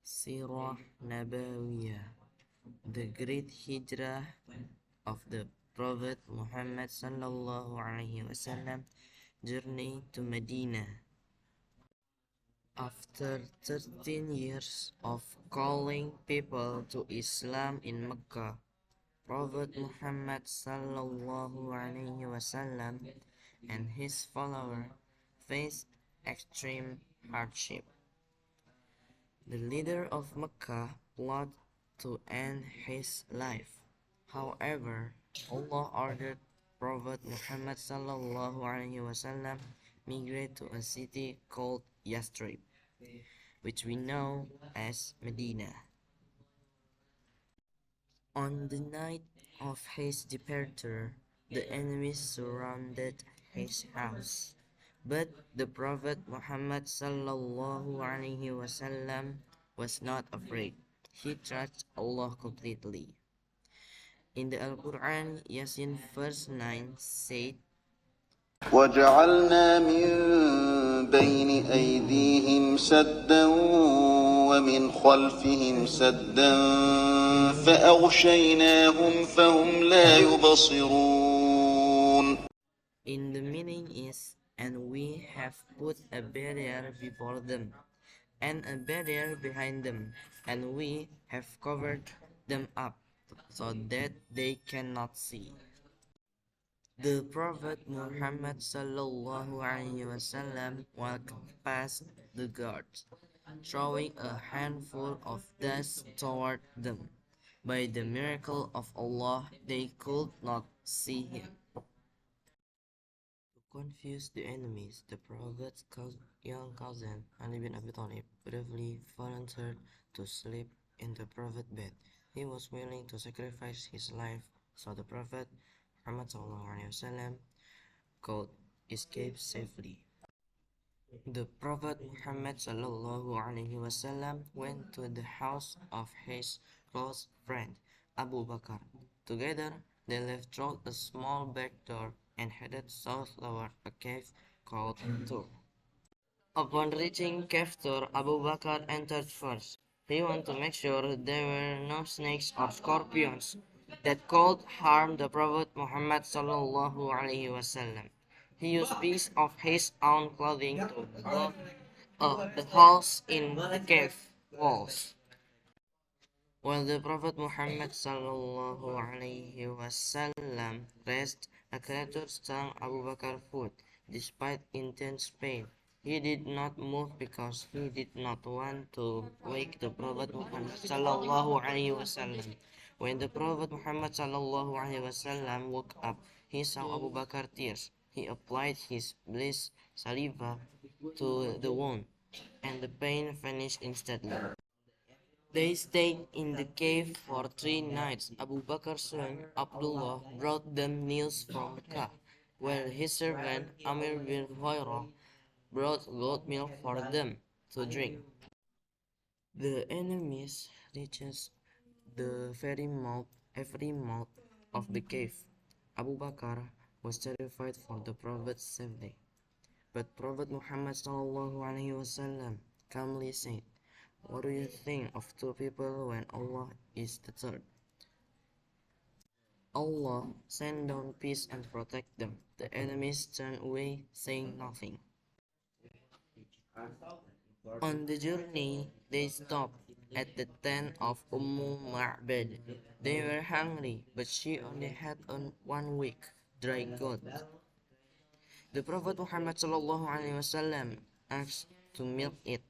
Sirah Nabawiyah, the great hijrah of the Prophet Muhammad sallallahu alaihi wasallam journey to Medina. After 13 years of calling people to Islam in Mecca, Prophet Muhammad sallallahu alaihi wasallam and his followers faced extreme hardship. The leader of Mecca plotted to end his life. However, Allah ordered Prophet Muhammad sallallahu alaihi wasallam migrate to a city called Yathrib, which we know as Medina. On the night of his departure, the enemies surrounded his house. But the Prophet Muhammad sallallahu alaihi wasallam was not afraid. He trusted Allah completely. In the Al-Quran, Yasin verse 9 said, وَجَعَلْنَا مِن بَيْنِ أَيْدِيهِمْ سَدًّا وَمِنْ خَلْفِهِمْ سَدًّا فَأَغْشَيْنَاهُمْ فَهُمْ لَا يُبْصِرُونَ. In the meaning is, and we have put a barrier before them, and a barrier behind them, and we have covered them up, so that they cannot see. The Prophet Muhammad sallallahu alaihi wasallam walked past the guards, throwing a handful of dust toward them. By the miracle of Allah, they could not see him. To confuse the enemies, the Prophet's young cousin, Ali bin Abi Talib, bravely volunteered to sleep in the Prophet's bed. He was willing to sacrifice his life so the Prophet Muhammad ﷺ could escape safely. The Prophet Muhammad ﷺ went to the house of his close friend Abu Bakr. Together, they left through a small back door and headed south toward a cave called Tur. Upon reaching Cave Tur, Abu Bakr entered first. He wanted to make sure there were no snakes or scorpions that could harm the Prophet Muhammad sallallahu alaihi wasallam. He used pieces of his own clothing to block the holes in the cave walls. While the Prophet Muhammad sallallahu alaihi wasallam rested, a creature stung Abu Bakr's foot. Despite intense pain, he did not move because he did not want to wake the Prophet Muhammad sallallahu alaihi wasallam. When the Prophet Muhammad sallallahu alaihi wasallam woke up, he saw Abu Bakr tears. He applied his blessed saliva to the wound, and the pain vanished instantly. They stayed in the cave for 3 nights. Abu Bakr's son Abdullah brought them news from Mecca, while his servant Amir bin Huwaira brought goat milk for them to drink. The enemies reached the very mouth of the cave. Abu Bakr was terrified for the Prophet's safety. But Prophet Muhammad ﷺ calmly said, "What do you think of two people when Allah is the third? Allah send down peace and protect them." The enemies turned away, saying nothing. On the journey, they stopped at the tent of Ma'bad. They were hungry, but she only had 1 week dry goat. The Prophet Muhammad ﷺ asked to milk it.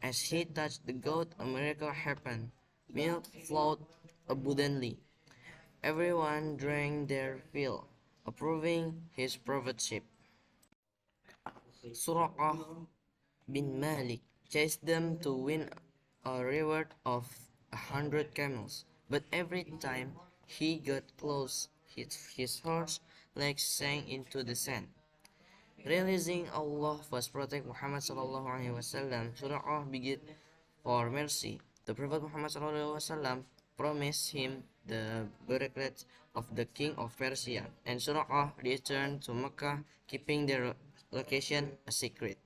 As he touched the goat, a miracle happened. Milk flowed abundantly. Everyone drank their fill, approving his prophetship. Suraqah bin Malik chased them to win a reward of 100 camels, but every time he got close, his horse's legs sank into the sand. Realizing Allah was protect Muhammad sallallahu alaihi wasallam, Suraqah begged for mercy. The Prophet Muhammad sallallahu alaihi wasallam promised him the barakat of the king of Persia, and Suraqah returned to Mecca, keeping their location a secret.